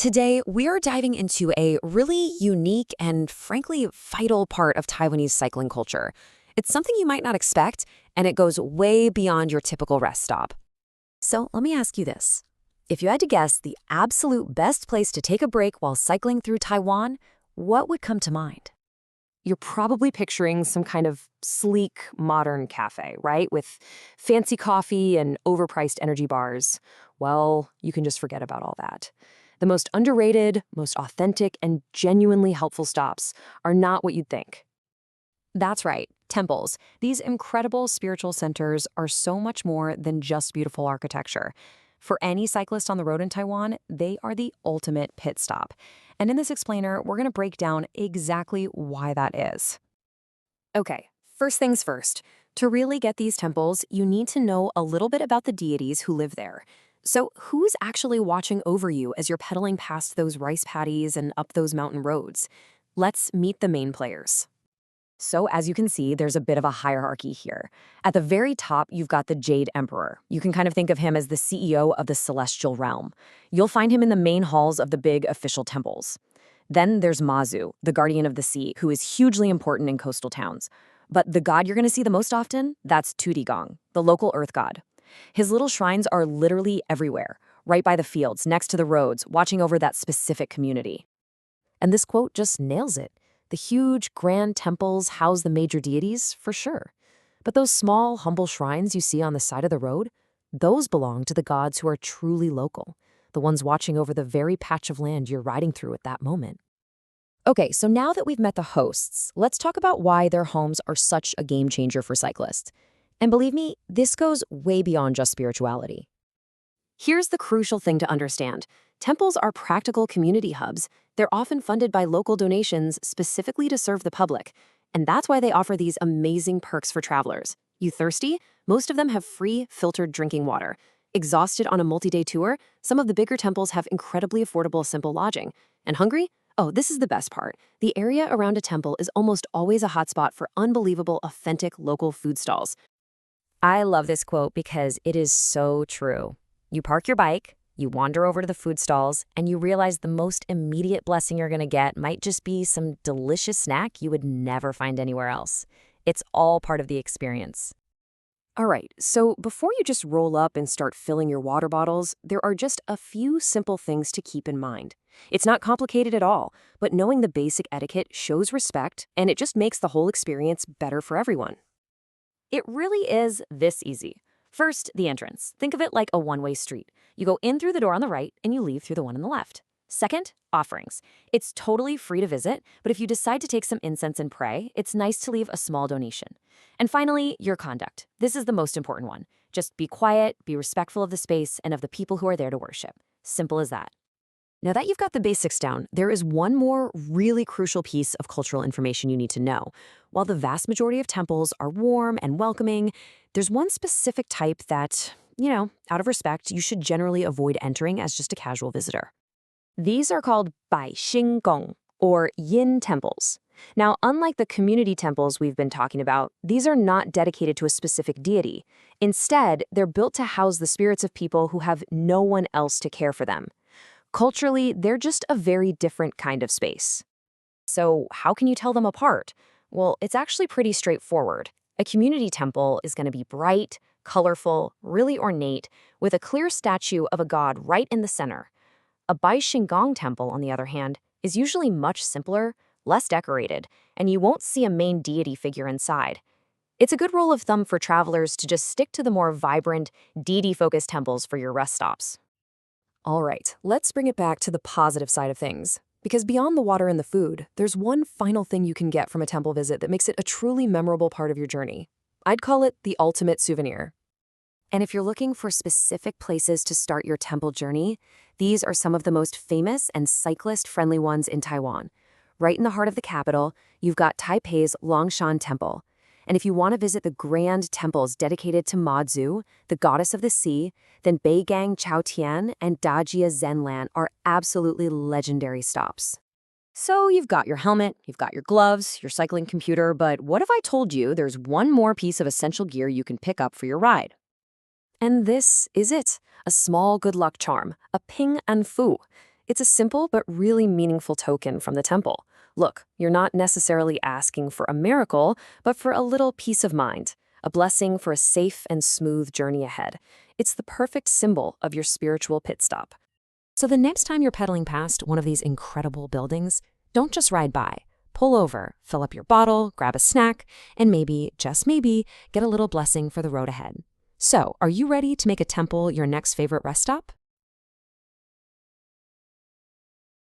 Today, we are diving into a really unique and frankly vital part of Taiwanese cycling culture. It's something you might not expect, and it goes way beyond your typical rest stop. So let me ask you this. If you had to guess the absolute best place to take a break while cycling through Taiwan, what would come to mind? You're probably picturing some kind of sleek, modern cafe, right? With fancy coffee and overpriced energy bars. Well, you can just forget about all that. The most underrated, most authentic, and genuinely helpful stops are not what you'd think. That's right, temples. These incredible spiritual centers are so much more than just beautiful architecture. For any cyclist on the road in Taiwan, they are the ultimate pit stop. And in this explainer, we're going to break down exactly why that is. Okay, first things first. To really get these temples, you need to know a little bit about the deities who live there. So, who's actually watching over you as you're pedaling past those rice paddies and up those mountain roads? Let's meet the main players. So, as you can see, there's a bit of a hierarchy here. At the very top, you've got the Jade Emperor. You can kind of think of him as the CEO of the celestial realm. You'll find him in the main halls of the big official temples. Then there's Mazu, the guardian of the sea, who is hugely important in coastal towns. But the god you're going to see the most often, that's Tudigong, the local earth god. His little shrines are literally everywhere, right by the fields, next to the roads, watching over that specific community. And this quote just nails it. The huge, grand temples house the major deities, for sure. But those small, humble shrines you see on the side of the road, those belong to the gods who are truly local, the ones watching over the very patch of land you're riding through at that moment. Okay, so now that we've met the hosts, let's talk about why their homes are such a game changer for cyclists. And believe me, this goes way beyond just spirituality. Here's the crucial thing to understand. Temples are practical community hubs. They're often funded by local donations specifically to serve the public. And that's why they offer these amazing perks for travelers. You thirsty? Most of them have free, filtered drinking water. Exhausted on a multi-day tour? Some of the bigger temples have incredibly affordable, simple lodging. And hungry? Oh, this is the best part. The area around a temple is almost always a hotspot for unbelievable, authentic local food stalls. I love this quote because it is so true. You park your bike, you wander over to the food stalls, and you realize the most immediate blessing you're going to get might just be some delicious snack you would never find anywhere else. It's all part of the experience. All right, so before you just roll up and start filling your water bottles, there are just a few simple things to keep in mind. It's not complicated at all, but knowing the basic etiquette shows respect, and it just makes the whole experience better for everyone. It really is this easy. First, the entrance. Think of it like a one-way street. You go in through the door on the right and you leave through the one on the left. Second, offerings. It's totally free to visit, but if you decide to take some incense and pray, it's nice to leave a small donation. And finally, your conduct. This is the most important one. Just be quiet, be respectful of the space and of the people who are there to worship. Simple as that. Now that you've got the basics down, there is one more really crucial piece of cultural information you need to know. While the vast majority of temples are warm and welcoming, there's one specific type that, out of respect, you should generally avoid entering as just a casual visitor. These are called Bai Xing Gong, or yin temples. Now, unlike the community temples we've been talking about, these are not dedicated to a specific deity. Instead, they're built to house the spirits of people who have no one else to care for them. Culturally, they're just a very different kind of space. So how can you tell them apart? Well, it's actually pretty straightforward. A community temple is going to be bright, colorful, really ornate, with a clear statue of a god right in the center. A Baixingong temple, on the other hand, is usually much simpler, less decorated, and you won't see a main deity figure inside. It's a good rule of thumb for travelers to just stick to the more vibrant, deity-focused temples for your rest stops. All right, let's bring it back to the positive side of things. Because beyond the water and the food, there's one final thing you can get from a temple visit that makes it a truly memorable part of your journey. I'd call it the ultimate souvenir. And if you're looking for specific places to start your temple journey, these are some of the most famous and cyclist-friendly ones in Taiwan. Right in the heart of the capital, you've got Taipei's Longshan Temple. And if you want to visit the grand temples dedicated to Mazu, the goddess of the sea, then Beigang Chaotian and Dajia Zenlan are absolutely legendary stops. So you've got your helmet, you've got your gloves, your cycling computer, but what if I told you there's one more piece of essential gear you can pick up for your ride? And this is it, a small good luck charm, a Ping An Fu. It's a simple but really meaningful token from the temple. Look, you're not necessarily asking for a miracle, but for a little peace of mind, a blessing for a safe and smooth journey ahead. It's the perfect symbol of your spiritual pit stop. So the next time you're pedaling past one of these incredible buildings, don't just ride by. Pull over, fill up your bottle, grab a snack, and maybe, just maybe, get a little blessing for the road ahead. So, are you ready to make a temple your next favorite rest stop?